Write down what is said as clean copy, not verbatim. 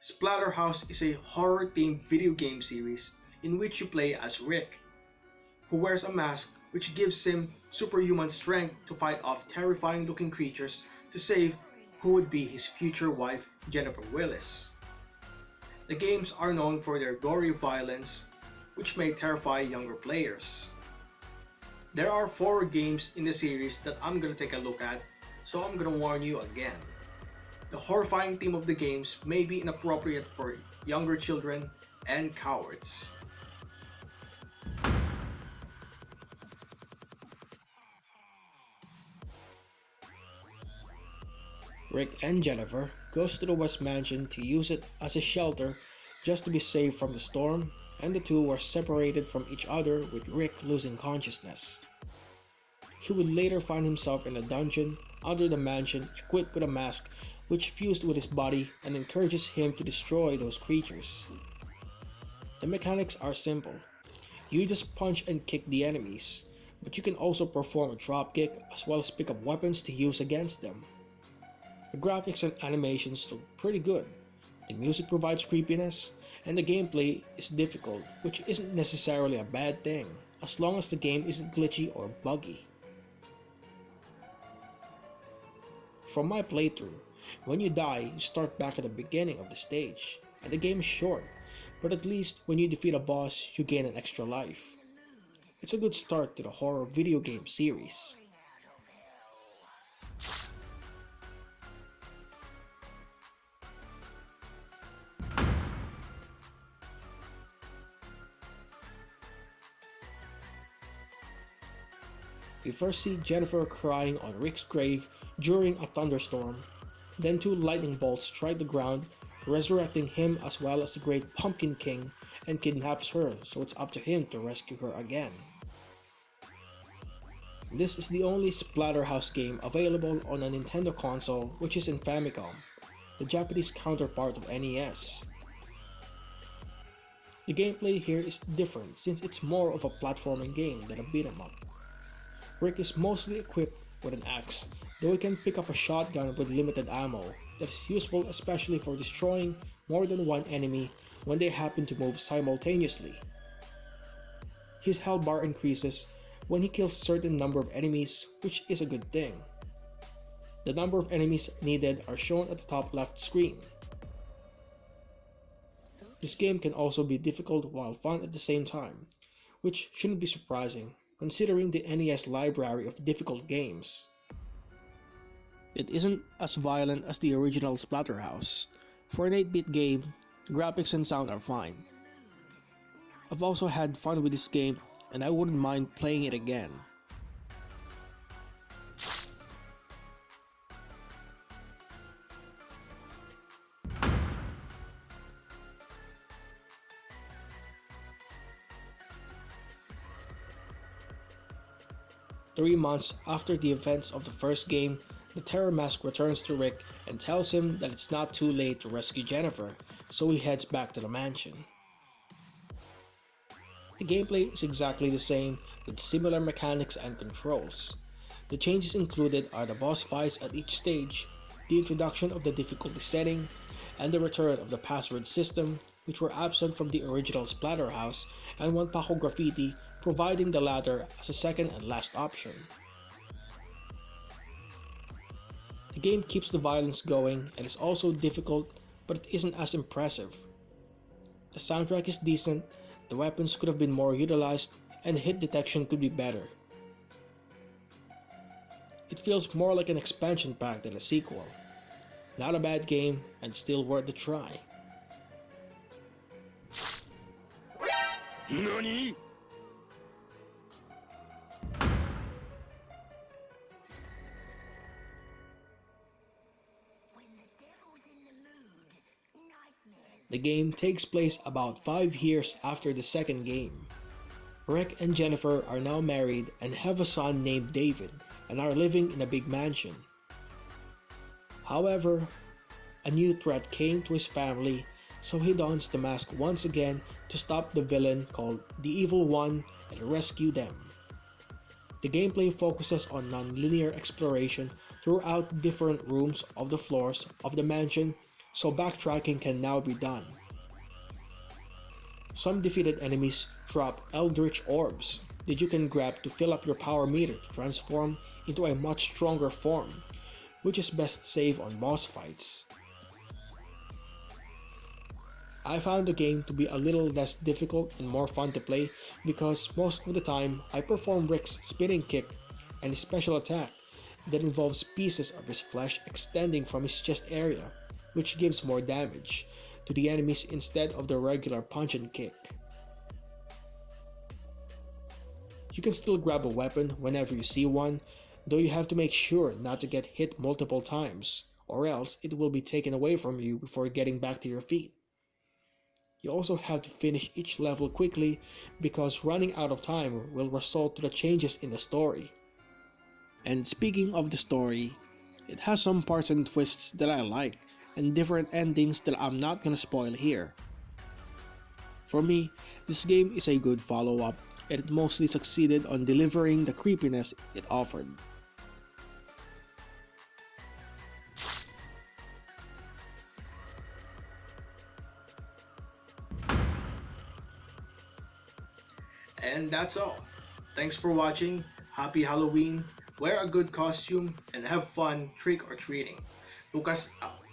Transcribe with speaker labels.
Speaker 1: Splatterhouse is a horror-themed video game series in which you play as Rick, who wears a mask which gives him superhuman strength to fight off terrifying-looking creatures to save who would be his future wife, Jennifer Willis. The games are known for their gory violence, which may terrify younger players. There are 4 games in the series that I'm gonna take a look at, so I'm gonna warn you again. The horrifying theme of the games may be inappropriate for younger children and cowards. Rick and Jennifer goes to the West Mansion to use it as a shelter just to be safe from the storm, and the two were separated from each other with Rick losing consciousness. He would later find himself in a dungeon under the mansion equipped with a mask which fused with his body and encourages him to destroy those creatures. The mechanics are simple. You just punch and kick the enemies, but you can also perform a dropkick as well as pick up weapons to use against them. The graphics and animations look pretty good, the music provides creepiness, and the gameplay is difficult, which isn't necessarily a bad thing, as long as the game isn't glitchy or buggy. From my playthrough, when you die, you start back at the beginning of the stage, and the game is short, but at least when you defeat a boss, you gain an extra life. It's a good start to the horror video game series. We first see Jennifer crying on Rick's grave during a thunderstorm. Then 2 lightning bolts strike the ground, resurrecting him as well as the Great Pumpkin King, and kidnaps her, so it's up to him to rescue her again. This is the only Splatterhouse game available on a Nintendo console, which is in Famicom, the Japanese counterpart of NES. The gameplay here is different since it's more of a platforming game than a beat 'em up. Rick is mostly equipped with an axe, though he can pick up a shotgun with limited ammo that is useful especially for destroying more than one enemy when they happen to move simultaneously. His health bar increases when he kills a certain number of enemies, which is a good thing. The number of enemies needed are shown at the top left screen. This game can also be difficult while fun at the same time, which shouldn't be surprising considering the NES library of difficult games. It isn't as violent as the original Splatterhouse. For an 8-bit game, the graphics and sound are fine. I've also had fun with this game and I wouldn't mind playing it again. Three months after the events of the first game, the Terror Mask returns to Rick and tells him that it's not too late to rescue Jennifer, so he heads back to the mansion. The gameplay is exactly the same, with similar mechanics and controls. The changes included are the boss fights at each stage, the introduction of the difficulty setting, and the return of the password system, which were absent from the original Splatterhouse, and Wanpako Graffiti, providing the latter as a second and last option. The game keeps the violence going and is also difficult, but it isn't as impressive. The soundtrack is decent, the weapons could have been more utilized, and hit detection could be better. It feels more like an expansion pack than a sequel. Not a bad game, and still worth the try.
Speaker 2: NANI?!
Speaker 1: The game takes place about 5 years after the second game. Rick and Jennifer are now married and have a son named David and are living in a big mansion. However, a new threat came to his family, so he dons the mask once again to stop the villain called the Evil One and rescue them. The gameplay focuses on non-linear exploration throughout different rooms of the floors of the mansion, so backtracking can now be done. Some defeated enemies drop eldritch orbs that you can grab to fill up your power meter to transform into a much stronger form, which is best saved on boss fights. I found the game to be a little less difficult and more fun to play because most of the time I perform Rick's spinning kick and a special attack that involves pieces of his flesh extending from his chest area, which gives more damage to the enemies instead of the regular punch and kick. You can still grab a weapon whenever you see one, though you have to make sure not to get hit multiple times, or else it will be taken away from you before getting back to your feet. You also have to finish each level quickly because running out of time will result to the changes in the story. And speaking of the story, it has some parts and twists that I like, and different endings that I'm not gonna spoil here. For me, this game is a good follow-up, and it mostly succeeded on delivering the creepiness it offered. And that's all. Thanks for watching. Happy Halloween. Wear a good costume and have fun trick or treating. Lucas out.